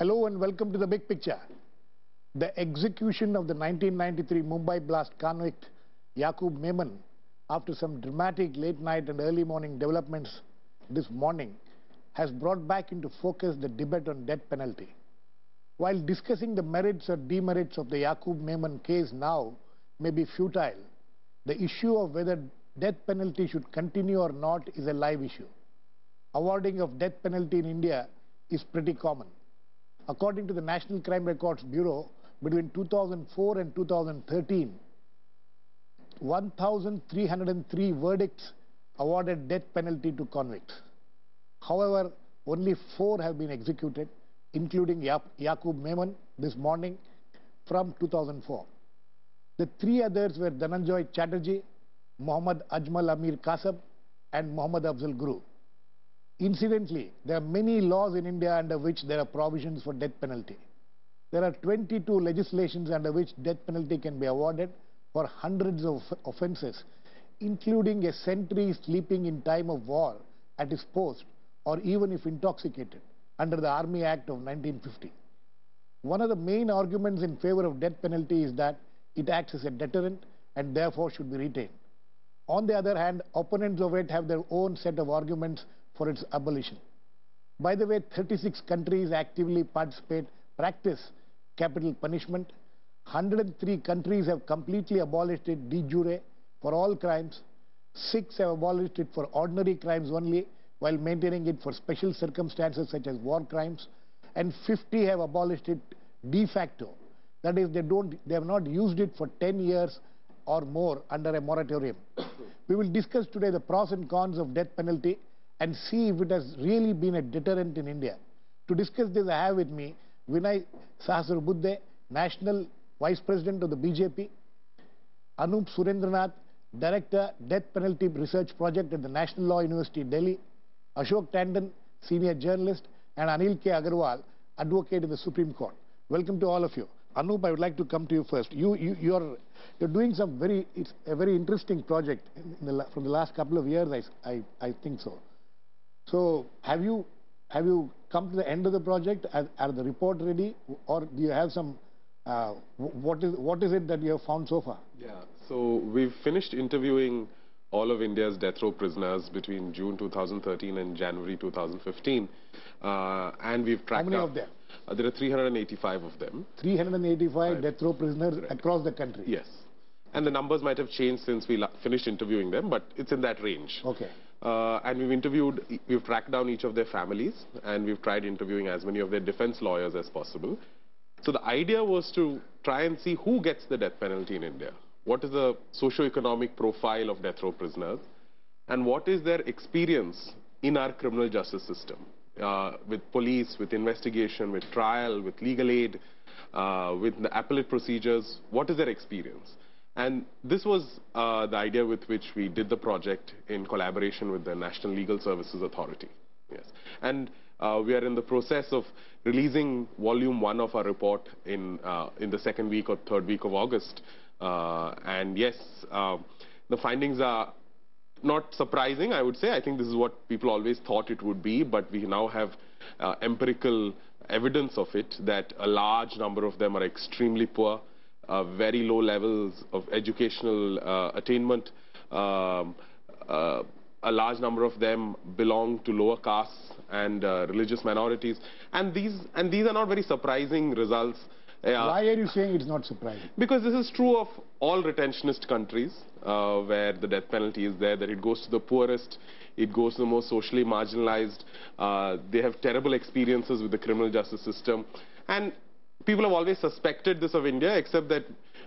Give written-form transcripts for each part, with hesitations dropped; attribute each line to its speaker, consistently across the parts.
Speaker 1: Hello and welcome to The Big Picture. The execution of the 1993 Mumbai blast convict Yaqub Memon, after some dramatic late night and early morning developments this morning, has brought back into focus the debate on death penalty. While discussing the merits or demerits of the Yaqub Memon case now may be futile, the issue of whether death penalty should continue or not is a live issue. Awarding of death penalty in India is pretty common. According to the National Crime Records Bureau, between 2004 and 2013, 1,303 verdicts awarded death penalty to convicts. However, only 4 have been executed, including Yaqub Memon this morning from 2004. The 3 others were Dhananjoy Chatterjee, Mohammad Ajmal Amir Kasab, and Mohammad Afzal Guru. Incidentally, there are many laws in India under which there are provisions for death penalty. There are 22 legislations under which death penalty can be awarded for hundreds of offences, including a sentry sleeping in time of war at his post or even if intoxicated, under the Army Act of 1950. One of the main arguments in favour of death penalty is that it acts as a deterrent and therefore should be retained. On the other hand, opponents of it have their own set of arguments for its abolition. By the way, 36 countries actively practice capital punishment. 103 countries have completely abolished it de jure for all crimes. 6 have abolished it for ordinary crimes only, while maintaining it for special circumstances such as war crimes. And 50 have abolished it de facto. That is, they have not used it for 10 years or more under a moratorium. We will discuss today the pros and cons of death penalty and see if it has really been a deterrent in India. To discuss this, I have with me Vinay Sahasrabudhe, National Vice President of the BJP, Anup Surendranath, Director, Death Penalty Research Project at the National Law University, Delhi, Ashok Tandon, Senior Journalist, and Anil K. Agarwal, Advocate in the Supreme Court. Welcome to all of you. Anup, I would like to come to you first. You're doing it's a very interesting project from the last couple of years, I think so. So have you come to the end of the project? Are the report ready, or do you have some? What is it that you have found so far?
Speaker 2: Yeah, so we've finished interviewing all of India's death row prisoners between June 2013 and January 2015, and we've tracked.
Speaker 1: How many of them?
Speaker 2: There are 385 of them.
Speaker 1: 385 death row prisoners across the country.
Speaker 2: Yes, and the numbers might have changed since we finished interviewing them, but it's in that range.
Speaker 1: Okay.
Speaker 2: And we've tracked down each of their families, and we've tried interviewing as many of their defense lawyers as possible. So the idea was to try and see who gets the death penalty in India. What is the socio-economic profile of death row prisoners, and what is their experience in our criminal justice system, with police, with investigation, with trial, with legal aid, with the appellate procedures. What is their experience? And this was the idea with which we did the project in collaboration with the National Legal Services Authority. Yes, and we are in the process of releasing volume 1 of our report in the 2nd week or 3rd week of August. And yes, the findings are not surprising, I would say. I think this is what people always thought it would be, but we now have empirical evidence of it, that a large number of them are extremely poor. Very low levels of educational attainment. A large number of them belong to lower castes and religious minorities. And these are not very surprising results.
Speaker 1: Why are you saying it's not surprising? Because
Speaker 2: this is true of all retentionist countries where the death penalty is there, that it goes to the poorest, it goes to the most socially marginalized. They have terrible experiences with the criminal justice system. And people have always suspected this of India, except that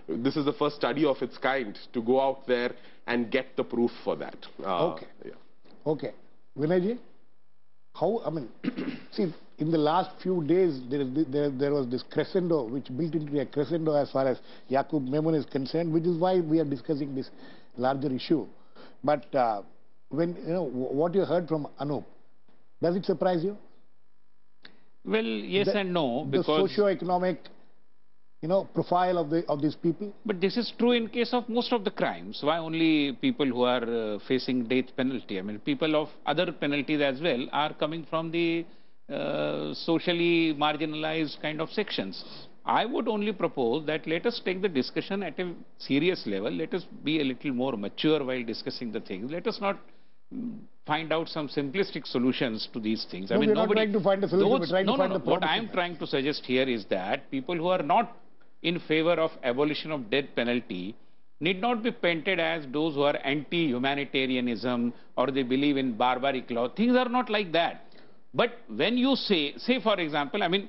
Speaker 2: this is the first study of its kind to go out there and get the proof for that.
Speaker 1: Okay. Yeah. Okay. Vinayji, see, in the last few days, there was this crescendo, which built into a crescendo as far as Yaqub Memon is concerned, which is why we are discussing this larger issue. But what you heard from Anup, does it surprise you?
Speaker 3: Well, yes and no, because
Speaker 1: the socio-economic, profile of these people.
Speaker 3: But this is true in case of most of the crimes. Why only people who are facing death penalty? I mean, people of other penalties as well are coming from the socially marginalized kind of sections. I would only propose that let us take the discussion at a serious level. Let us be a little more mature while discussing the things. Let us not find out some simplistic solutions to these things.
Speaker 1: No,
Speaker 3: I mean,
Speaker 1: we're not trying to find a solution, we're trying to find the
Speaker 3: What
Speaker 1: problem.
Speaker 3: I am trying to suggest here is that people who are not in favor of abolition of death penalty need not be painted as those who are anti-humanitarianism or they believe in barbaric law. Things are not like that. But when you say for example, I mean,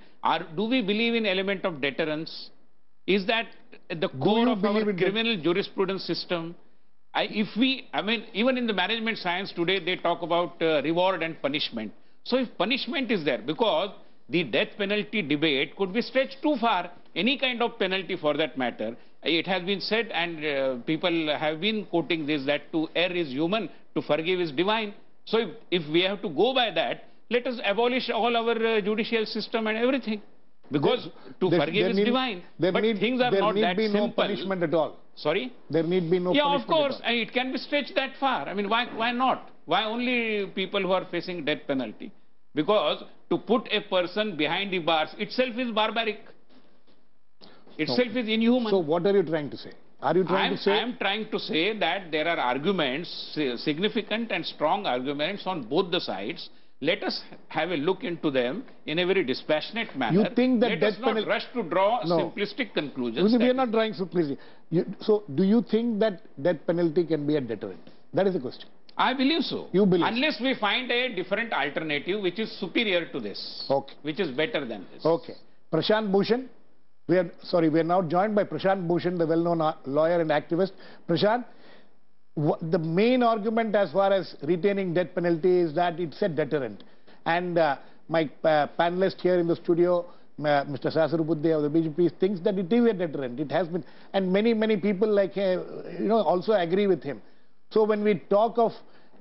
Speaker 3: do we believe in element of deterrence? Is that at the core of our criminal jurisprudence system? I mean, even in the management science today, they talk about reward and punishment. So if punishment is there, because the death penalty debate could be stretched too far, any kind of penalty for that matter. It has been said, and people have been quoting this, that to err is human, to forgive is divine. So if we have to go by that, let us abolish all our judicial system and everything. Because to forgive is divine. But things are not that simple. There need be no
Speaker 1: punishment at all.
Speaker 3: Sorry?
Speaker 1: There need be no punishment
Speaker 3: at all. Yeah, of course.
Speaker 1: At all.
Speaker 3: It can be stretched that far. I mean, why not? Why only people who are facing death penalty? Because to put a person behind the bars itself is barbaric. Itself is inhuman.
Speaker 1: So what are you trying to say? Are you trying to say?
Speaker 3: I am trying to say that there are arguments, significant and strong arguments on both the sides. Let us have a look into them in a very dispassionate manner.
Speaker 1: You think that
Speaker 3: Let us not rush to draw simplistic conclusions.
Speaker 1: We are not drawing simplistic. So do you think that death penalty can be a deterrent? That is the question.
Speaker 3: I believe so.
Speaker 1: You believe?
Speaker 3: Unless we find a different alternative which is superior to this. Okay. Which is better than this.
Speaker 1: Okay. Prashant Bhushan. We are now joined by Prashant Bhushan, the well-known lawyer and activist. Prashant, the main argument as far as retaining death penalty is that it's a deterrent. And my panelist here in the studio, Mr. Sasarupudde of the BJP, thinks that it is a deterrent. It has been, and many people like also agree with him. So when we talk of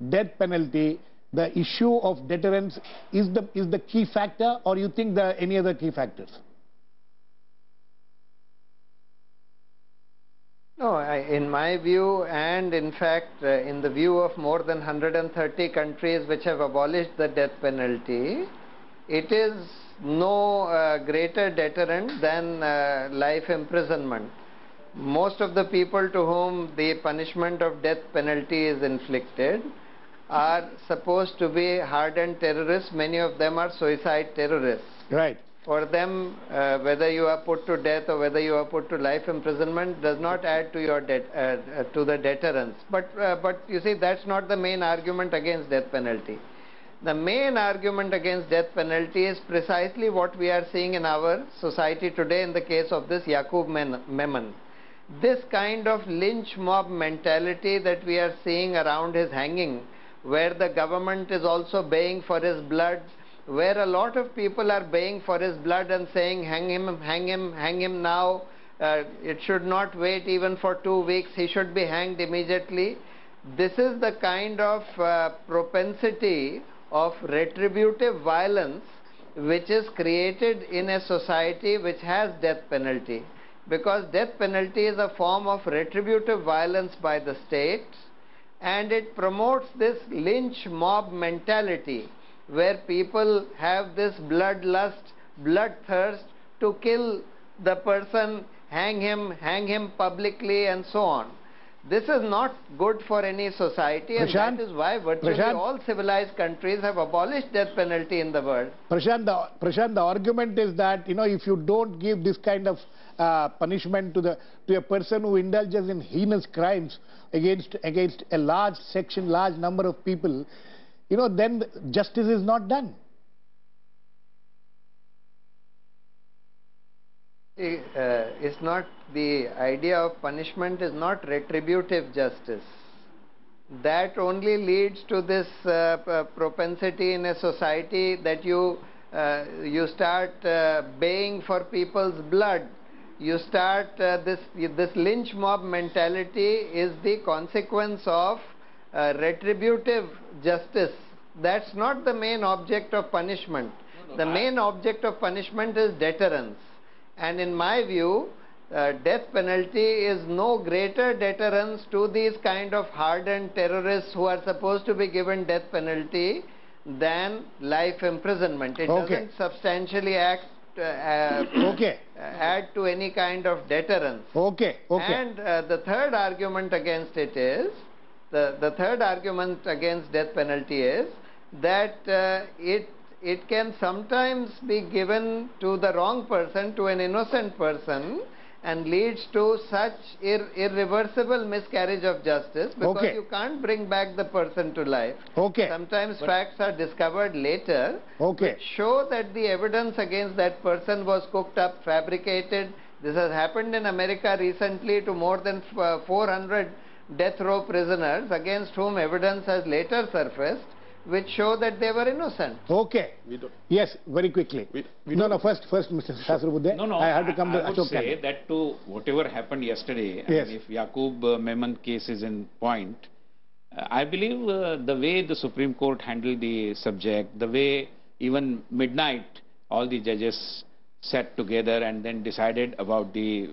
Speaker 1: death penalty, the issue of deterrence is the key factor, or you think there are any other key factors?
Speaker 4: No, in my view, and in fact in the view of more than 130 countries which have abolished the death penalty, it is no greater deterrent than life imprisonment. Most of the people to whom the punishment of death penalty is inflicted are supposed to be hardened terrorists. Many of them are suicide terrorists.
Speaker 1: Right.
Speaker 4: For them, whether you are put to death or whether you are put to life imprisonment does not add to your to the deterrence. But you see, that's not the main argument against death penalty. The main argument against death penalty is precisely what we are seeing in our society today in the case of this Yaqub Memon. This kind of lynch mob mentality that we are seeing around his hanging, where the government is also baying for his blood, where a lot of people are baying for his blood and saying, hang him, hang him, hang him now. It should not wait even for 2 weeks. He should be hanged immediately. This is the kind of propensity of retributive violence which is created in a society which has death penalty. Because death penalty is a form of retributive violence by the state, and it promotes this lynch mob mentality, where people have this bloodlust, bloodthirst to kill the person, hang him publicly, and so on. This is not good for any society, and that is why virtually all civilized countries have abolished death penalty in the world.
Speaker 1: Prashant, the argument is that, if you don't give this kind of punishment to a person who indulges in heinous crimes against a large number of people, then justice is not done.
Speaker 4: It's not, the idea of punishment is not retributive justice. That only leads to this propensity in a society that you start baying for people's blood. You start this lynch mob mentality is the consequence of retributive justice. That's not the main object of punishment. The main object of punishment is deterrence. And in my view, death penalty is no greater deterrence to these kind of hardened terrorists who are supposed to be given death penalty than life imprisonment. It
Speaker 1: Okay.
Speaker 4: doesn't substantially add to any kind of deterrence.
Speaker 1: Okay.
Speaker 4: And the third argument against it is, the third argument against death penalty is that it can sometimes be given to the wrong person, to an innocent person, and leads to such irreversible miscarriage of justice, because you can't bring back the person to life. Sometimes facts are discovered later which show that the evidence against that person was cooked up, fabricated. This has happened in America recently to more than 400 death row prisoners against whom evidence has later surfaced, which show that they were innocent.
Speaker 1: Yes, very quickly. First, Mr. Sahasrabudhe.
Speaker 3: I
Speaker 1: have to come to
Speaker 3: I would
Speaker 1: Ashok
Speaker 3: say
Speaker 1: Khanna.
Speaker 3: that to whatever happened yesterday,
Speaker 1: Yes.
Speaker 3: if Yaqub Memon case is in point, I believe the way the Supreme Court handled the subject, the way even midnight all the judges sat together and then decided about the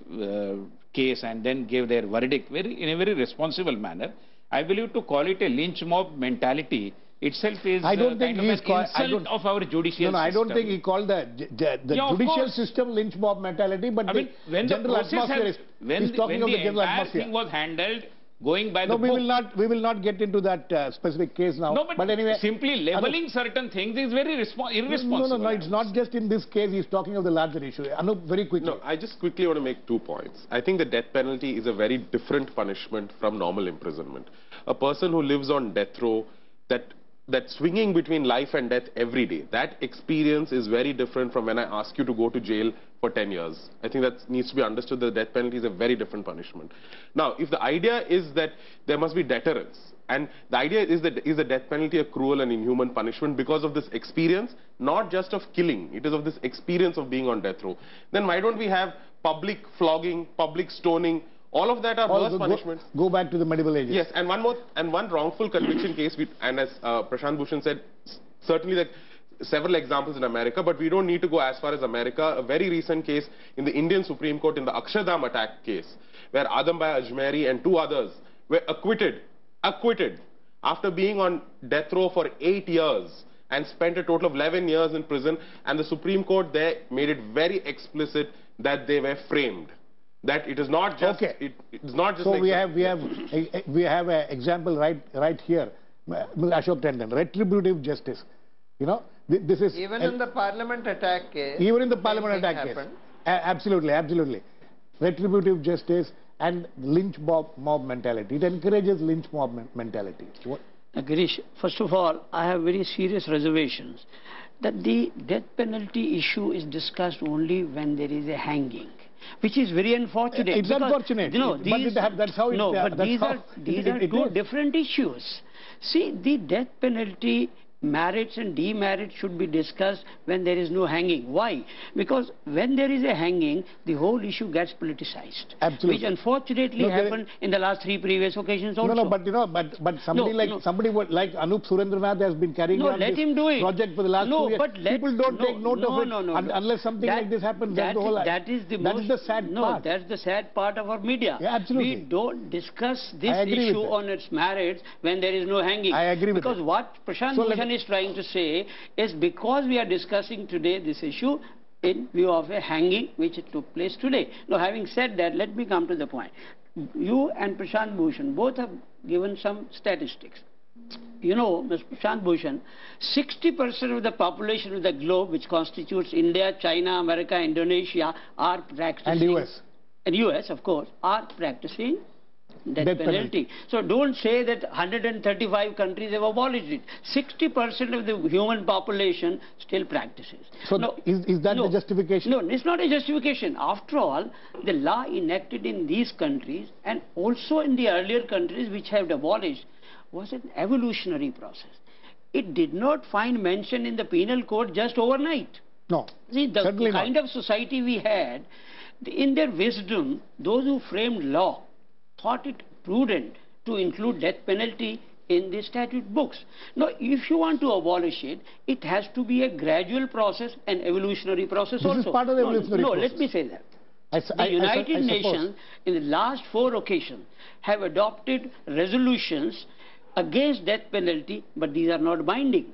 Speaker 3: case and then gave their verdict in a very responsible manner. I believe to call it a lynch mob mentality itself is
Speaker 1: I don't think
Speaker 3: kind of
Speaker 1: he's
Speaker 3: an
Speaker 1: called.
Speaker 3: insult of our judicial system.
Speaker 1: I don't think he called the judicial system lynch mob mentality, but
Speaker 3: when the
Speaker 1: general atmosphere is. He's talking of the general atmosphere.
Speaker 3: Thing was handled going by the book.
Speaker 1: We will not get into that specific case now.
Speaker 3: No, but
Speaker 1: anyway,
Speaker 3: simply labeling certain things is very irresponsible.
Speaker 1: No, it's not just in this case. He's talking of the larger issue. Anup, very quickly.
Speaker 2: No, I just quickly want to make 2 points. I think the death penalty is a very different punishment from normal imprisonment. A person who lives on death row, that swinging between life and death every day, that experience is very different from when I ask you to go to jail for 10 years. I think that needs to be understood, that the death penalty is a very different punishment. Now, if the idea is that there must be deterrence, and the idea is the death penalty a cruel and inhuman punishment because of this experience, not just of killing, it is of this experience of being on death row, then why don't we have public flogging, public stoning? All of that are worse punishments.
Speaker 1: Go back to the medieval ages.
Speaker 2: Yes, and one wrongful conviction case, and as Prashant Bhushan said, certainly that several examples in America, but we don't need to go as far as America. A very recent case in the Indian Supreme Court in the Akshardham attack case, where Adam Bhai Ajmeri and 2 others were acquitted after being on death row for 8 years and spent a total of 11 years in prison, and the Supreme Court there made it very explicit that they were framed. That it is not just. It is not just.
Speaker 1: So we have an example right here, Ashok Tandon, retributive justice. You know, this is
Speaker 4: even in the Parliament attack case.
Speaker 1: Even in the Parliament attack case, absolutely, retributive justice and lynch mob mentality. It encourages lynch mob mentality.
Speaker 5: Girish, first of all, I have very serious reservations that the death penalty issue is discussed only when there is a hanging, which is very unfortunate.
Speaker 1: It's unfortunate. That's how it is.
Speaker 5: No, but these are two different issues. See, the death penalty merits and demerits should be discussed when there is no hanging. Why? Because when there is a hanging, the whole issue gets politicized.
Speaker 1: Absolutely.
Speaker 5: Which unfortunately happened in the last 3 previous occasions also.
Speaker 1: No, but somebody like Anup Surendranath has been carrying on
Speaker 5: let
Speaker 1: this
Speaker 5: him do it.
Speaker 1: project for the last 2 years.
Speaker 5: But
Speaker 1: people don't take note of it unless something like this happens.
Speaker 5: That is the sad part. That's the sad part of our media.
Speaker 1: Yeah, absolutely.
Speaker 5: We don't discuss this issue on its merits when there is no hanging.
Speaker 1: I agree with
Speaker 5: because what Prashant Bhushan is trying to say is, because we are discussing today this issue in view of a hanging which took place today. Now, having said that, let me come to the point. You and Prashant Bhushan both have given some statistics. You know, Mr. Prashant Bhushan, 60% of the population of the globe, which constitutes India, China, America, Indonesia, are practicing...
Speaker 1: And US.
Speaker 5: And US, of course, are practicing death penalty. So don't say that 135 countries have abolished it. 60% of the human population still practices.
Speaker 1: So is that the justification?
Speaker 5: No, it's not a justification. After all, the law enacted in these countries and also in the earlier countries which have abolished was an evolutionary process. It did not find mention in the penal code just overnight.
Speaker 1: No,
Speaker 5: see, the kind of society we had, in their wisdom, those who framed law thought it prudent to include death penalty in the statute books. Now, if you want to abolish it, it has to be a gradual process, an evolutionary process also.
Speaker 1: This is part of the evolutionary process.
Speaker 5: No, let me say that. The United Nations, in the last 4 occasions, have adopted resolutions against death penalty, but these are not binding.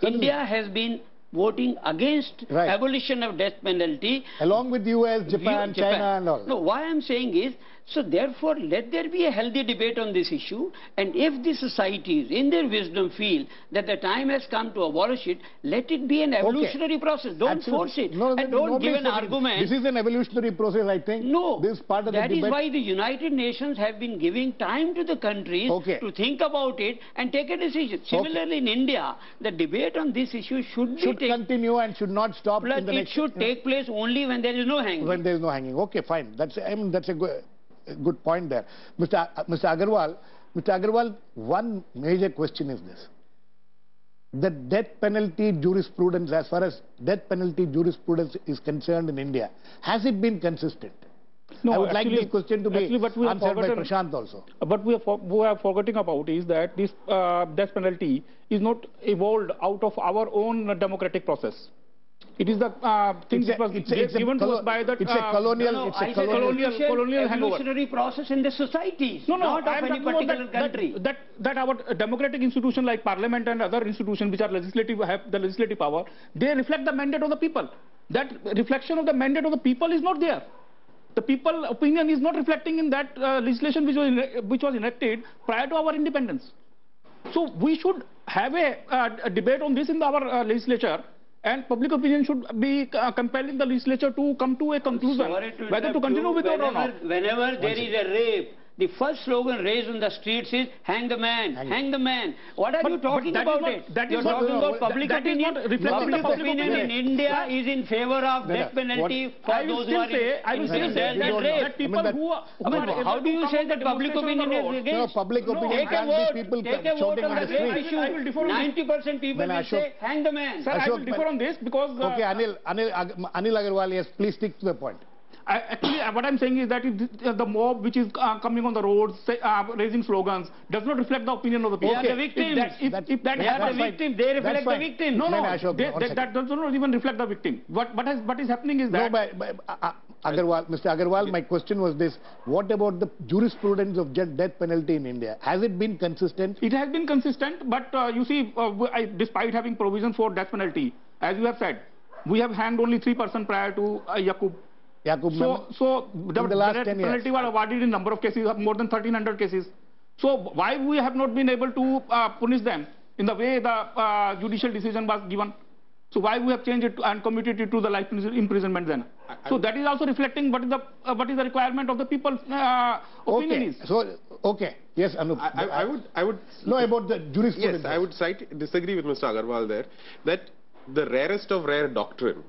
Speaker 5: India has been voting against
Speaker 1: Right.
Speaker 5: abolition of death penalty.
Speaker 1: Along with US, Japan, China and all.
Speaker 5: No, why I'm saying is, so therefore let there be a healthy debate on this issue, and if the societies in their wisdom feel that the time has come to abolish it, let it be an evolutionary process. Don't
Speaker 1: Absolutely.
Speaker 5: force it.
Speaker 1: No,
Speaker 5: And don't
Speaker 1: nobody
Speaker 5: give an
Speaker 1: said it.
Speaker 5: argument.
Speaker 1: This is an evolutionary process, I think.
Speaker 5: No,
Speaker 1: This is part of the
Speaker 5: that is
Speaker 1: debate.
Speaker 5: why the United Nations have been giving time to the countries
Speaker 1: Okay.
Speaker 5: to think about it and take a decision. Similarly, in India, the debate on this issue should
Speaker 1: continue and should not stop
Speaker 5: but
Speaker 1: in the
Speaker 5: it
Speaker 1: next...
Speaker 5: should take place only when there is no hanging.
Speaker 1: When there is no hanging. Okay, fine. That's a good point there. Mr. Agarwal, one major question is this. The death penalty jurisprudence, as far as death penalty jurisprudence is concerned in India, has it been consistent?
Speaker 6: No,
Speaker 1: I would like
Speaker 6: actually-
Speaker 1: this question to be
Speaker 6: actually what we have
Speaker 1: answered by
Speaker 6: forgotten-
Speaker 1: Prashant also.
Speaker 6: But we are forgetting about is that this death penalty is not evolved out of our own democratic process. It is the thing that was given to us by the...
Speaker 1: It's a colonial...
Speaker 5: No,
Speaker 1: it's a
Speaker 5: I said
Speaker 6: colonial hangover.
Speaker 5: evolutionary process in the societies,
Speaker 6: No,
Speaker 5: not of
Speaker 6: I am
Speaker 5: any
Speaker 6: talking about
Speaker 5: particular country.
Speaker 6: that our democratic institution like parliament and other institutions which are legislative, have the legislative power, they reflect the mandate of the people. That reflection of the mandate of the people is not there. The people opinion is not reflecting in that legislation which was enacted prior to our independence. So we should have a debate on this in our legislature, and public opinion should be compelling the legislature to come to a conclusion whether to continue with it or not.
Speaker 5: Whenever there is a rape, the first slogan raised on the streets is hang the man, hang the man. What are you talking about it? You're talking about public opinion. Public opinion in India is in favor of death penalty for those who are
Speaker 6: that people who are
Speaker 5: how do you say that public opinion is against?
Speaker 1: No, public opinion
Speaker 5: Take a
Speaker 1: can
Speaker 5: vote.
Speaker 1: be people
Speaker 5: Take a vote
Speaker 1: shouting
Speaker 5: on
Speaker 1: on
Speaker 5: the
Speaker 1: the
Speaker 5: rape
Speaker 1: street.
Speaker 6: I will differ on this.
Speaker 5: 90% people
Speaker 1: Then
Speaker 5: will say hang the man.
Speaker 6: Sir, I will differ on this because...
Speaker 1: Okay, Anil Agarwal, yes, please stick to the point.
Speaker 6: Actually, what I'm saying is that the mob which is coming on the roads, raising slogans, does not reflect the opinion of the people.
Speaker 5: They are the victims. They are the victims. They reflect the victim.
Speaker 6: No,
Speaker 1: Ashok,
Speaker 6: that does not even reflect the victim. What is happening is that...
Speaker 1: Agarwal, Mr. Agarwal, my question was this. What about the jurisprudence of death penalty in India? Has it been consistent?
Speaker 6: It has been consistent, but you see, despite having provisions for death penalty, as you have said, we have hanged only 3% prior to Yaqub. So the
Speaker 1: last
Speaker 6: death
Speaker 1: 10 years.
Speaker 6: penalty was awarded in number of cases, more than 1,300 cases. So why we have not been able to punish them in the way the judicial decision was given? So why we have changed it and commuted it to the life imprisonment then? So that is also reflecting what is the requirement of the people's opinion is.
Speaker 1: So, okay. Yes, Anup.
Speaker 2: I would...
Speaker 1: No, about the jurisprudence.
Speaker 2: Yes, I would disagree with Mr. Agarwal there, that the rarest of rare doctrine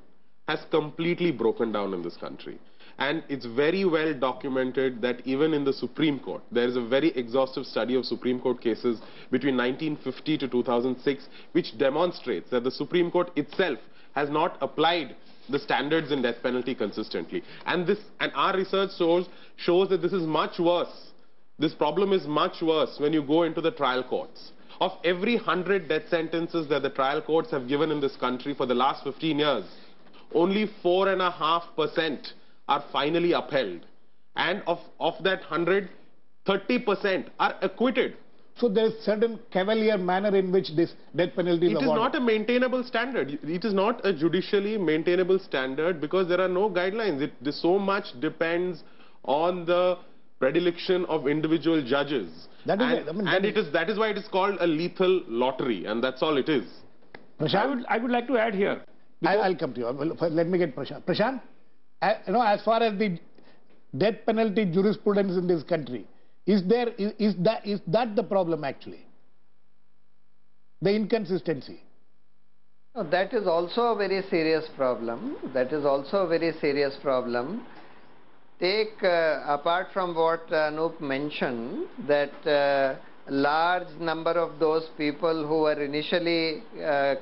Speaker 2: has completely broken down in this country. And it's very well documented that even in the Supreme Court, there is a very exhaustive study of Supreme Court cases between 1950 to 2006, which demonstrates that the Supreme Court itself has not applied the standards in death penalty consistently. And our research shows that this is much worse. This problem is much worse when you go into the trial courts. Of every 100 death sentences that the trial courts have given in this country for the last 15 years, only 4.5% are finally upheld. And of that 100, 30% are acquitted.
Speaker 1: So there is certain cavalier manner in which this death penalty is awarded.
Speaker 2: It is not a maintainable standard. It is not a judicially maintainable standard because there are no guidelines. So much depends on the predilection of individual judges. That is why it is called a lethal lottery, and that's all it is.
Speaker 1: Prashant?
Speaker 6: I would like to add here.
Speaker 1: I'll come to you. Let me get Prashant. Prashant, as far as the death penalty jurisprudence in this country, is that the problem actually? The inconsistency?
Speaker 4: No, that is also a very serious problem. That is also a very serious problem. Take, apart from what Anup mentioned, that large number of those people who were initially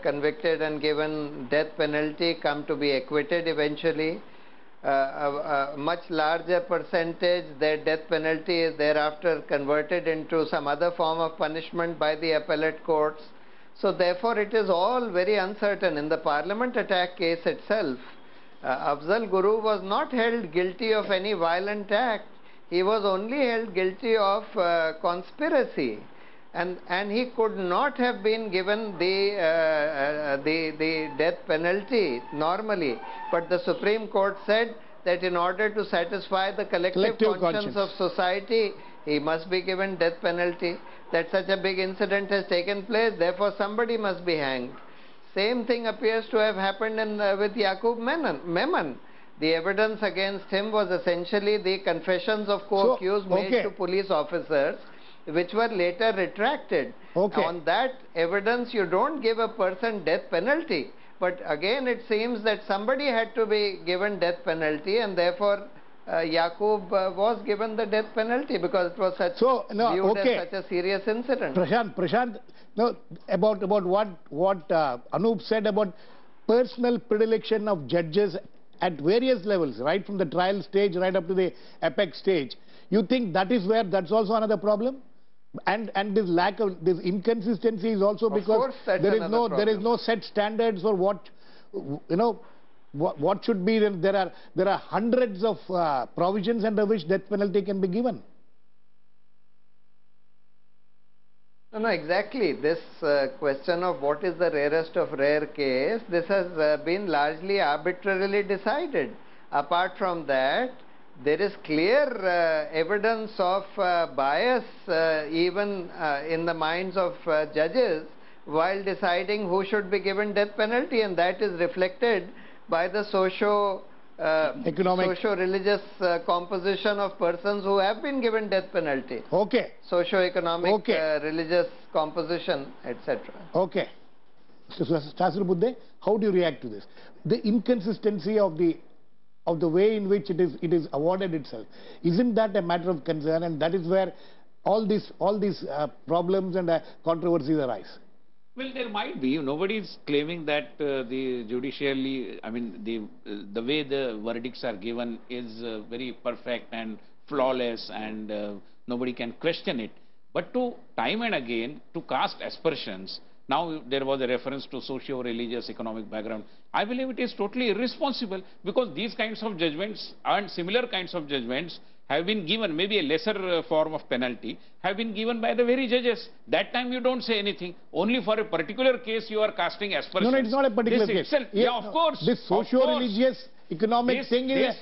Speaker 4: convicted and given death penalty come to be acquitted eventually. A much larger percentage, their death penalty is thereafter converted into some other form of punishment by the appellate courts. So therefore it is all very uncertain. In the Parliament attack case itself, Afzal Guru was not held guilty of any violent act. He was only held guilty of conspiracy. and he could not have been given the death penalty normally. But the Supreme Court said that in order to satisfy the collective conscience of society, he must be given death penalty. That such a big incident has taken place, therefore somebody must be hanged. Same thing appears to have happened with Yaqub Memon. The evidence against him was essentially the confessions of co-accused made to police officers, which were later retracted. On that evidence, you don't give a person death penalty. But again, it seems that somebody had to be given death penalty, and therefore Yaqub was given the death penalty because it was viewed as such a serious incident.
Speaker 1: Prashant, no, about what Anup said about personal predilection of judges at various levels, right from the trial stage right up to the apex stage. You think that is where that's also another problem? And this lack of this inconsistency is also because there is no set standards for what what should be. There are hundreds of provisions under which death penalty can be given.
Speaker 4: No, exactly. This question of what is the rarest of rare case, this has been largely arbitrarily decided. Apart from that, there is clear evidence of bias even in the minds of judges while deciding who should be given death penalty, and that is reflected by the socio-religious composition of persons who have been given death penalty. Socio-economic, religious composition, etc.
Speaker 1: So, Shastri Budde, how do you react to this? The inconsistency of the way in which it is awarded itself, isn't that a matter of concern? And that is where all these problems and controversies arise.
Speaker 3: Well, there might be. Nobody is claiming that the judicially, I mean, the way the verdicts are given is very perfect and flawless, and nobody can question it. But to time and again, to cast aspersions, now there was a reference to socio-religious economic background. I believe it is totally irresponsible, because these kinds of judgments and similar kinds of judgments have been given, maybe a lesser form of penalty, have been given by the very judges. That time you don't say anything. Only for a particular case you are casting aspersions.
Speaker 1: No, it's not a particular case.
Speaker 3: Yeah, of course.
Speaker 1: This socio-religious economic thing is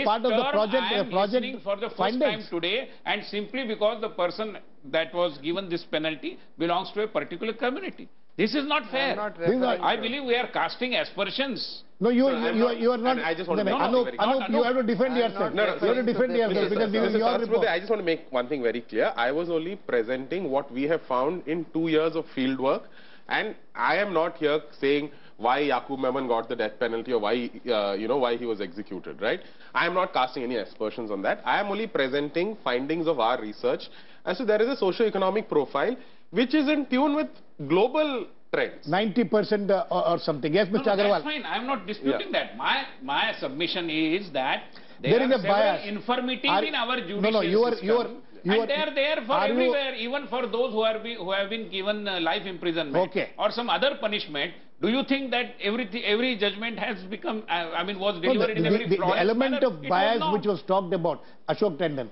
Speaker 1: part of the project.
Speaker 3: I am listening for the first time today, and simply because the person that was given this penalty belongs to a particular community. This is not fair. I believe we are casting aspersions.
Speaker 1: No, you are not.
Speaker 2: I just want to make
Speaker 1: Anup, you have to defend yourself. You have to defend yourself because this is your report.
Speaker 2: I just want to make one thing very clear. I was only presenting what we have found in 2 years of field work, and I am not here saying why Yaqub Memon got the death penalty or why why he was executed, right? I am not casting any aspersions on that. I am only presenting findings of our research as to there is a socio-economic profile which is in tune with global trends.
Speaker 1: 90% or something. Yes, Mr. Agarwal.
Speaker 3: That's fine. I am not disputing that. My submission is that
Speaker 1: there is a bias.
Speaker 3: Infirmities in our judicial system. And they are there for everywhere, even for those who have been given life imprisonment or some other punishment. Do you think that every judgment has become, was delivered in a very flawless
Speaker 1: the element
Speaker 3: manner?
Speaker 1: of bias which was talked about, Ashok Tandon,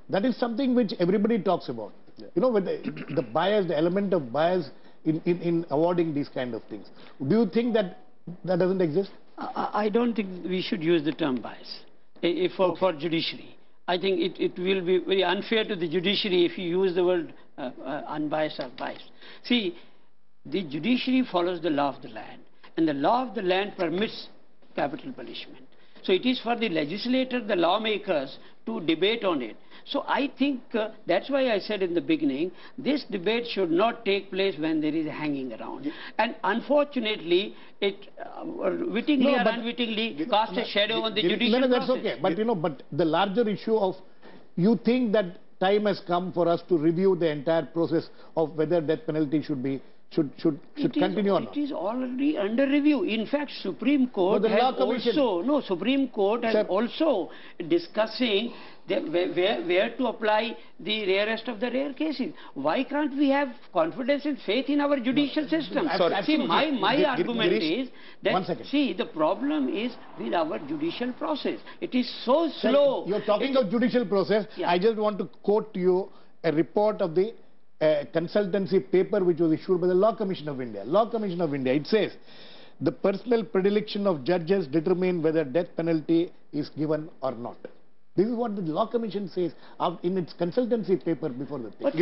Speaker 1: that is something which everybody talks about. You know, with the bias, the element of bias in awarding these kind of things. Do you think that doesn't exist?
Speaker 5: I don't think we should use the term bias for judiciary. I think it will be very unfair to the judiciary if you use the word unbiased or biased. See, the judiciary follows the law of the land, and the law of the land permits capital punishment. So it is for the legislator, the lawmakers, to debate on it. So I think that's why I said in the beginning, this debate should not take place when there is hanging around. And unfortunately, it wittingly or unwittingly casts a shadow on the judicial process.
Speaker 1: That's okay. But but the larger issue of, you think that time has come for us to review the entire process of whether death penalty should continue or not?
Speaker 5: It is already under review. In fact, Supreme Court has also discussing where to apply the rarest of the rare cases. Why can't we have confidence and faith in our judicial system? See, my argument is that, see, the problem is with our judicial process. It is so slow.
Speaker 1: You're talking of judicial process. I just want to quote to you a report of the a consultancy paper which was issued by the Law Commission of India. Law Commission of India, it says, the personal predilection of judges determine whether death penalty is given or not. This is what the Law Commission says in its consultancy paper before the thing.
Speaker 5: But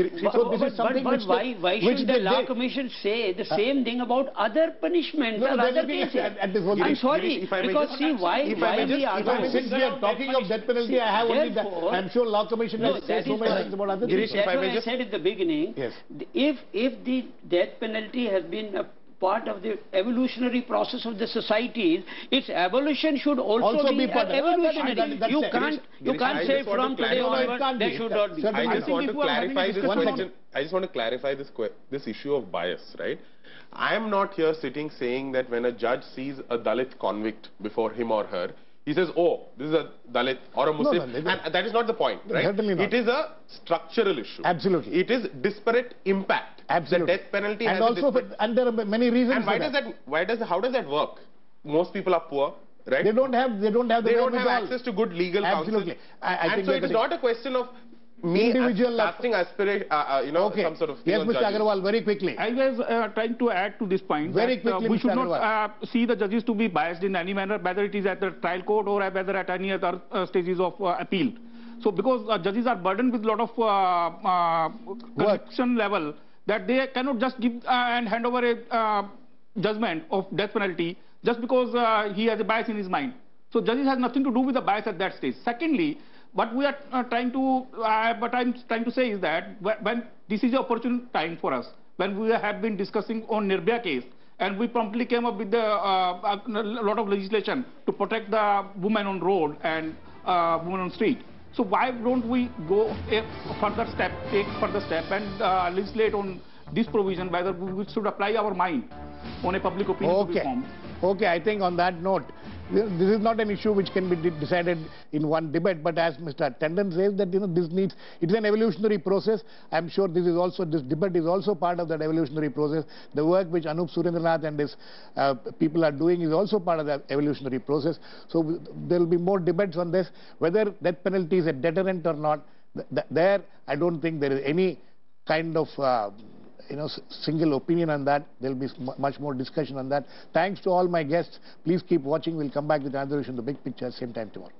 Speaker 5: why should the Law Commission say the same thing about other punishments and other cases? I'm sorry, because see why we are...
Speaker 1: Since we are talking of death penalty, I have only that. I'm sure Law Commission will say so many things about other things.
Speaker 5: That's what I said at the beginning.
Speaker 1: Yes.
Speaker 5: If the death penalty has been a part of the evolutionary process of the societies, its abolition should also be evolutionary. You can't say from today onward there should not be.
Speaker 2: I just want to clarify this question. I just want to clarify this issue of bias, right? I am not here sitting saying that when a judge sees a Dalit convict before him or her, he says, oh, this is a Dalit or a Muslim. And that is not the point, right?
Speaker 1: Certainly not.
Speaker 2: It is a structural issue.
Speaker 1: Absolutely.
Speaker 2: It is disparate impact.
Speaker 1: Absolutely.
Speaker 2: The death penalty has
Speaker 1: and there are many reasons.
Speaker 2: And how does that work? Most people are poor, right?
Speaker 1: They don't have
Speaker 2: access to good legal counsel.
Speaker 1: I think
Speaker 2: so it is not a question of me casting aspiration, some sort of thing.
Speaker 1: Yes, Mr. Agarwal, very quickly.
Speaker 6: I was trying to add to this point.
Speaker 1: Very quickly,
Speaker 6: we should not see the judges to be biased in any manner, whether it is at the trial court or whether at any other stages of appeal. So, because judges are burdened with a lot of conviction level, that they cannot just give and hand over a judgment of death penalty just because he has a bias in his mind. So, judges has nothing to do with the bias at that stage. Secondly, what we are trying to say is that when this is an opportune time for us, when we have been discussing on Nirbhaya case, and we promptly came up with a lot of legislation to protect the women on road and women on street. So why don't we go take further step and legislate on this provision, whether we should apply our mind on a public opinion to be formed?
Speaker 1: Okay, I think on that note, this is not an issue which can be decided in one debate, but as Mr. Tandon says that it's an evolutionary process. I'm sure this debate is also part of that evolutionary process. The work which Anup Surendranath and his people are doing is also part of the evolutionary process. So there will be more debates on this, whether death penalty is a deterrent or not. There, I don't think there is any kind of single opinion on that. There will be much more discussion on that. Thanks to all my guests. Please keep watching. We'll come back with another issue in the big picture same time tomorrow.